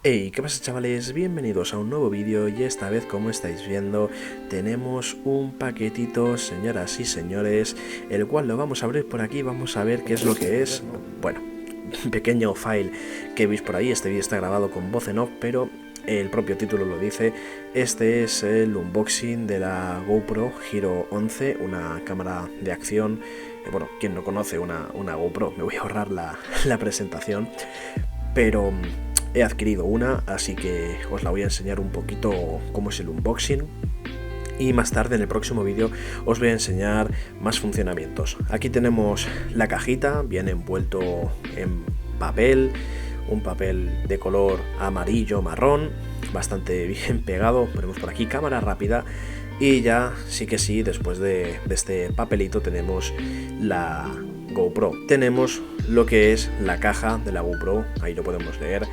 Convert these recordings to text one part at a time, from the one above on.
Hey, ¿qué pasa, chavales? Bienvenidos a un nuevo vídeo y esta vez, como estáis viendo, tenemos un paquetito, señoras y señores, el cual lo vamos a abrir por aquí. Vamos a ver qué es lo que es. Bueno, un pequeño file que veis por ahí. Este vídeo está grabado con voz en off, pero el propio título lo dice. Este es el unboxing de la GoPro Hero 11, una cámara de acción. Bueno, quien no conoce una GoPro, me voy a ahorrar la presentación, pero he adquirido una, así que os la voy a enseñar un poquito cómo es el unboxing. Y más tarde en el próximo vídeo os voy a enseñar más funcionamientos. Aquí tenemos la cajita, viene envuelto en papel, un papel de color amarillo marrón, bastante bien pegado. Ponemos por aquí cámara rápida y ya sí que sí, después de este papelito tenemos la GoPro. Tenemos lo que es la caja de la GoPro, ahí lo podemos leer,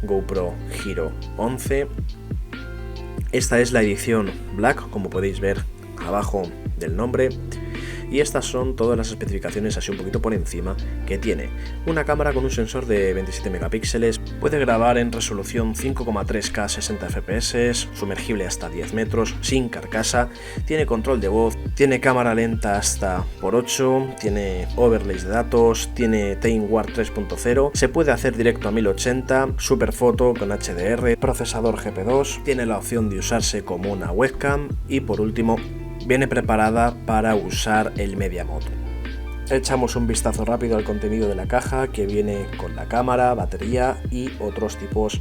GoPro Hero 11. Esta es la edición Black, como podéis ver abajo del nombre. Y estas son todas las especificaciones así un poquito por encima que tiene. Una cámara con un sensor de 27 megapíxeles, puede grabar en resolución 5,3K 60 fps, sumergible hasta 10 metros, sin carcasa, tiene control de voz, tiene cámara lenta hasta x8, tiene overlays de datos, tiene TimeWarp 3.0, se puede hacer directo a 1080, super foto con HDR, procesador GP2, tiene la opción de usarse como una webcam y por último viene preparada para usar el Media Mod. Echamos un vistazo rápido al contenido de la caja, que viene con la cámara, batería y otros tipos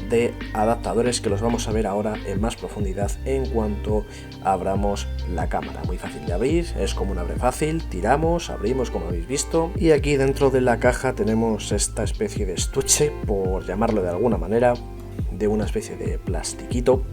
de adaptadores que los vamos a ver ahora en más profundidad en cuanto abramos la cámara. Muy fácil de abrir, es como un abre fácil, tiramos, abrimos como habéis visto, y aquí dentro de la caja tenemos esta especie de estuche, por llamarlo de alguna manera, de una especie de plastiquito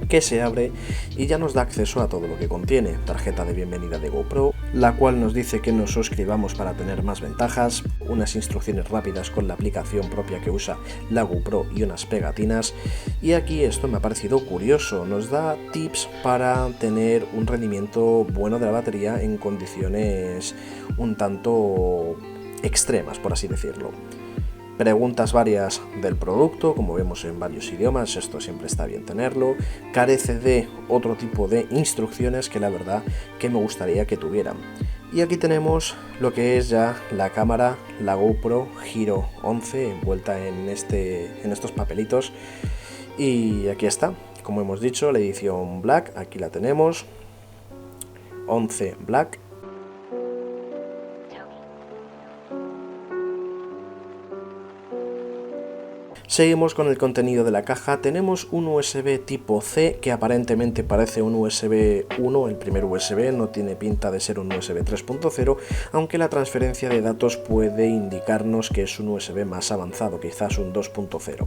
que se abre y ya nos da acceso a todo lo que contiene. Tarjeta de bienvenida de GoPro, la cual nos dice que nos suscribamos para tener más ventajas, unas instrucciones rápidas con la aplicación propia que usa la GoPro y unas pegatinas. Y aquí esto me ha parecido curioso, nos da tips para tener un rendimiento bueno de la batería en condiciones un tanto extremas, por así decirlo. Preguntas varias del producto, como vemos en varios idiomas, esto siempre está bien tenerlo. Carece de otro tipo de instrucciones que la verdad que me gustaría que tuvieran. Y aquí tenemos lo que es ya la cámara, la GoPro Hero 11 envuelta en estos papelitos. Y aquí está, como hemos dicho, la edición Black, aquí la tenemos, 11 Black. Seguimos con el contenido de la caja. Tenemos un USB tipo C que aparentemente parece un USB 1, el primer USB, no tiene pinta de ser un USB 3.0, aunque la transferencia de datos puede indicarnos que es un USB más avanzado, quizás un 2.0.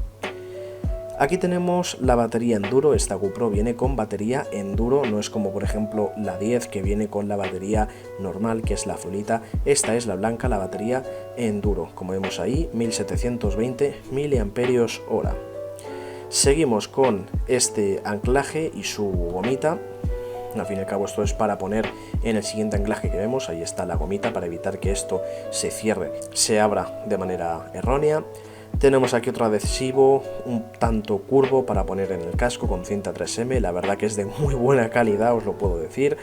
Aquí tenemos la batería Enduro. Esta GoPro viene con batería Enduro, no es como por ejemplo la 10 que viene con la batería normal, que es la azulita. Esta es la blanca, la batería Enduro, como vemos ahí, 1720 mAh. Seguimos con este anclaje y su gomita. Al fin y al cabo esto es para poner en el siguiente anclaje que vemos, ahí está la gomita para evitar que esto se cierre, se abra de manera errónea. Tenemos aquí otro adhesivo un tanto curvo para poner en el casco con cinta 3M, la verdad que es de muy buena calidad, os lo puedo decir,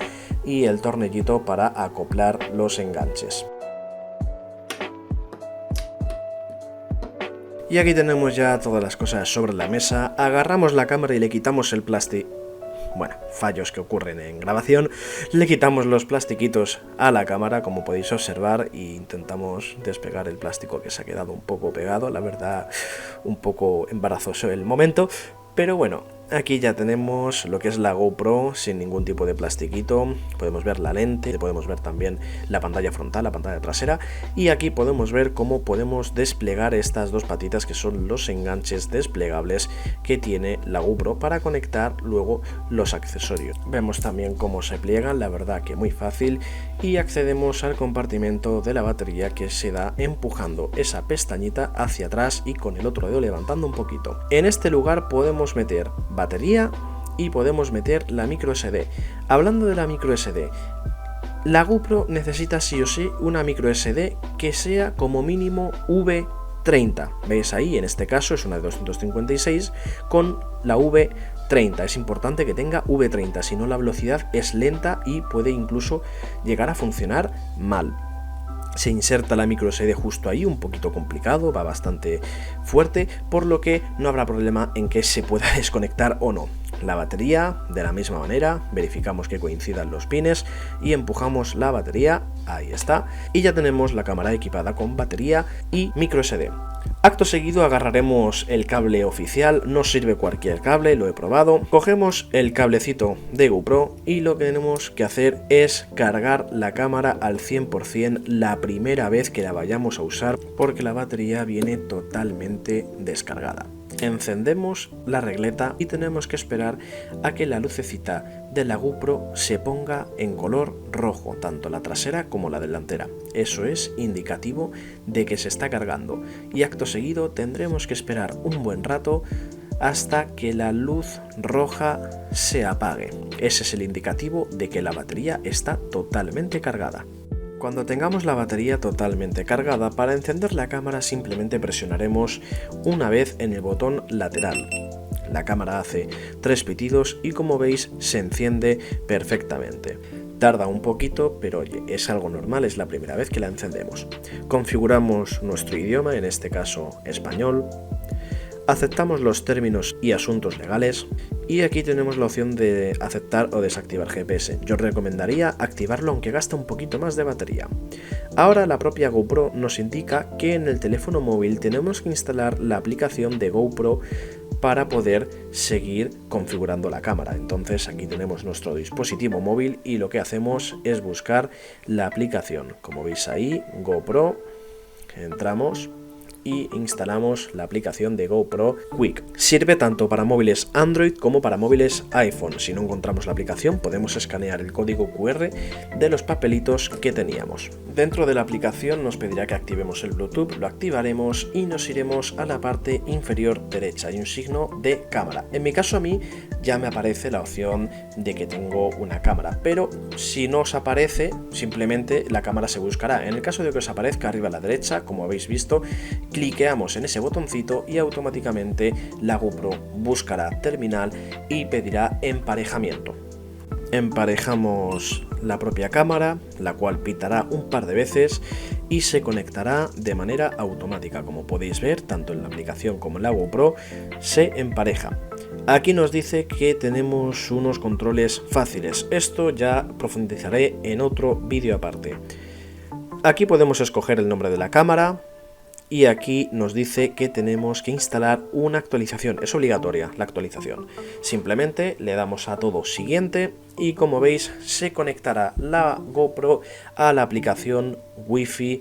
y el tornillito para acoplar los enganches. Y aquí tenemos ya todas las cosas sobre la mesa. Agarramos la cámara y le quitamos el plástico. Bueno, fallos que ocurren en grabación. Le quitamos los plastiquitos a la cámara, como podéis observar, e intentamos despegar el plástico que se ha quedado un poco pegado. La verdad, un poco embarazoso el momento, pero bueno, aquí ya tenemos lo que es la GoPro sin ningún tipo de plastiquito. Podemos ver la lente, podemos ver también la pantalla frontal, la pantalla trasera, y aquí podemos ver cómo podemos desplegar estas dos patitas que son los enganches desplegables que tiene la GoPro para conectar luego los accesorios. Vemos también cómo se pliegan, la verdad que muy fácil, y accedemos al compartimento de la batería, que se da empujando esa pestañita hacia atrás y con el otro dedo levantando un poquito. En este lugar podemos meter batería y podemos meter la micro SD. Hablando de la micro SD, la GoPro necesita sí o sí una micro SD que sea como mínimo V 30. ¿Veis ahí? En este caso es una de 256 con la V30. Es importante que tenga V30, si no la velocidad es lenta y puede incluso llegar a funcionar mal. Se inserta la micro SD justo ahí, un poquito complicado, va bastante fuerte, por lo que no habrá problema en que se pueda desconectar o no. La batería, de la misma manera, verificamos que coincidan los pines y empujamos la batería, ahí está, y ya tenemos la cámara equipada con batería y micro SD. Acto seguido agarraremos el cable oficial, no sirve cualquier cable, lo he probado. Cogemos el cablecito de GoPro y lo que tenemos que hacer es cargar la cámara al 100% la primera vez que la vayamos a usar, porque la batería viene totalmente descargada. Encendemos la regleta y tenemos que esperar a que la lucecita de la GoPro se ponga en color rojo, tanto la trasera como la delantera. Eso es indicativo de que se está cargando, y acto seguido tendremos que esperar un buen rato hasta que la luz roja se apague. Ese es el indicativo de que la batería está totalmente cargada. Cuando tengamos la batería totalmente cargada, para encender la cámara simplemente presionaremos una vez en el botón lateral. La cámara hace 3 pitidos y, como veis, se enciende perfectamente. Tarda un poquito, pero oye, es algo normal, es la primera vez que la encendemos. Configuramos nuestro idioma, en este caso español. Aceptamos los términos y asuntos legales y aquí tenemos la opción de aceptar o desactivar GPS. Yo recomendaría activarlo, aunque gasta un poquito más de batería. Ahora la propia GoPro nos indica que en el teléfono móvil tenemos que instalar la aplicación de GoPro para poder seguir configurando la cámara. Entonces aquí tenemos nuestro dispositivo móvil y lo que hacemos es buscar la aplicación. Como veis ahí, GoPro, entramos y instalamos la aplicación de GoPro Quick. Sirve tanto para móviles Android como para móviles iPhone. Si no encontramos la aplicación, podemos escanear el código QR de los papelitos que teníamos. Dentro de la aplicación nos pedirá que activemos el Bluetooth, lo activaremos y nos iremos a la parte inferior derecha. Hay un signo de cámara. En mi caso, a mí ya me aparece la opción de que tengo una cámara, pero si no os aparece, simplemente la cámara se buscará. En el caso de que os aparezca arriba a la derecha, como habéis visto, cliqueamos en ese botoncito y automáticamente la GoPro buscará terminal y pedirá emparejamiento. Emparejamos la propia cámara, la cual pitará un par de veces y se conectará de manera automática. Como podéis ver, tanto en la aplicación como en la GoPro se empareja. Aquí nos dice que tenemos unos controles fáciles. Esto ya profundizaré en otro vídeo aparte. Aquí podemos escoger el nombre de la cámara. Y aquí nos dice que tenemos que instalar una actualización. Es obligatoria la actualización. Simplemente le damos a todo siguiente y, como veis, se conectará la GoPro a la aplicación Wi-Fi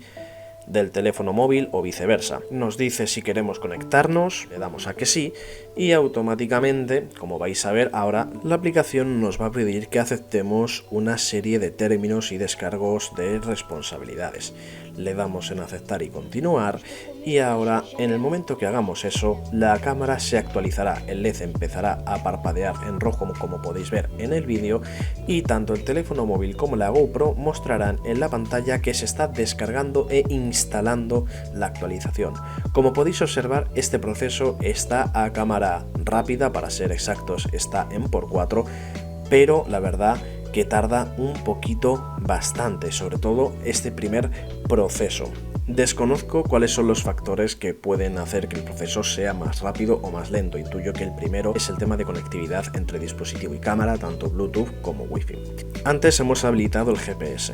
del teléfono móvil o viceversa. Nos dice si queremos conectarnos, le damos a que sí y automáticamente, como vais a ver ahora, la aplicación nos va a pedir que aceptemos una serie de términos y descargos de responsabilidades. Le damos en aceptar y continuar y ahora, en el momento que hagamos eso, la cámara se actualizará, el LED empezará a parpadear en rojo como podéis ver en el vídeo y tanto el teléfono móvil como la GoPro mostrarán en la pantalla que se está descargando e instalando la actualización. Como podéis observar, este proceso está a cámara rápida, para ser exactos está en x4, pero la verdad que tarda un poquito bastante, sobre todo este primer proceso. Desconozco cuáles son los factores que pueden hacer que el proceso sea más rápido o más lento. Intuyo que el primero es el tema de conectividad entre dispositivo y cámara, tanto Bluetooth como Wi-Fi. Antes hemos habilitado el GPS.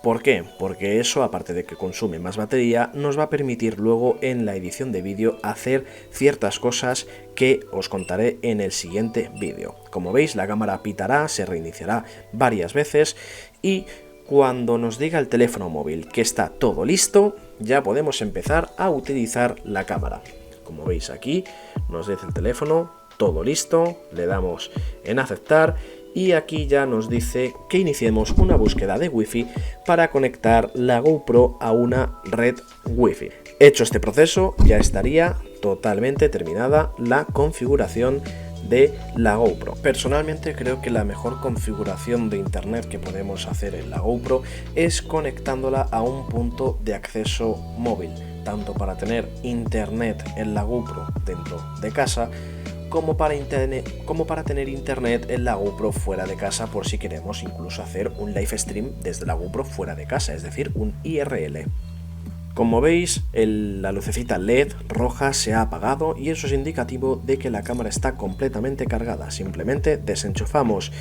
¿Por qué? Porque eso, aparte de que consume más batería, nos va a permitir luego en la edición de vídeo hacer ciertas cosas que os contaré en el siguiente vídeo. Como veis, la cámara pitará, se reiniciará varias veces y cuando nos diga el teléfono móvil que está todo listo, ya podemos empezar a utilizar la cámara. Como veis aquí, nos dice el teléfono, todo listo, le damos en aceptar y aquí ya nos dice que iniciemos una búsqueda de Wi-Fi para conectar la GoPro a una red Wi-Fi. Hecho este proceso, ya estaría totalmente terminada la configuración de la GoPro. Personalmente creo que la mejor configuración de internet que podemos hacer en la GoPro es conectándola a un punto de acceso móvil. tanto para tener internet en la GoPro dentro de casa, como para tener internet en la GoPro fuera de casa, por si queremos incluso hacer un live stream desde la GoPro fuera de casa, es decir, un IRL. Como veis, la lucecita LED roja se ha apagado y eso es indicativo de que la cámara está completamente cargada. Simplemente desenchufamos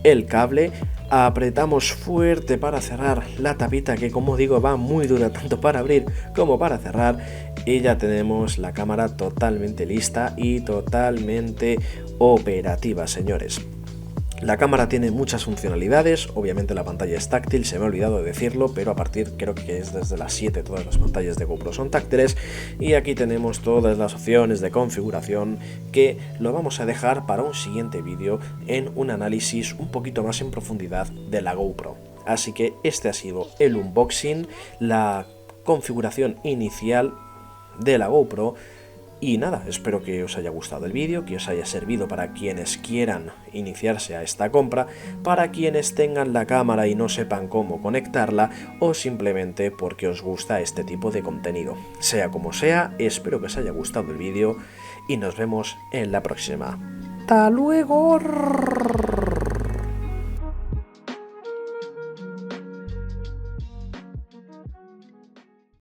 el cable, apretamos fuerte para cerrar la tapita, que como digo va muy dura tanto para abrir como para cerrar, y ya tenemos la cámara totalmente lista y totalmente operativa, señores. La cámara tiene muchas funcionalidades, obviamente la pantalla es táctil, se me ha olvidado de decirlo, pero a partir, creo que es desde las 7, todas las pantallas de GoPro son táctiles, y aquí tenemos todas las opciones de configuración que lo vamos a dejar para un siguiente vídeo en un análisis un poquito más en profundidad de la GoPro. Así que este ha sido el unboxing, la configuración inicial de la GoPro. Y nada, espero que os haya gustado el vídeo, que os haya servido para quienes quieran iniciarse a esta compra, para quienes tengan la cámara y no sepan cómo conectarla, o simplemente porque os gusta este tipo de contenido. Sea como sea, espero que os haya gustado el vídeo y nos vemos en la próxima. ¡Hasta luego!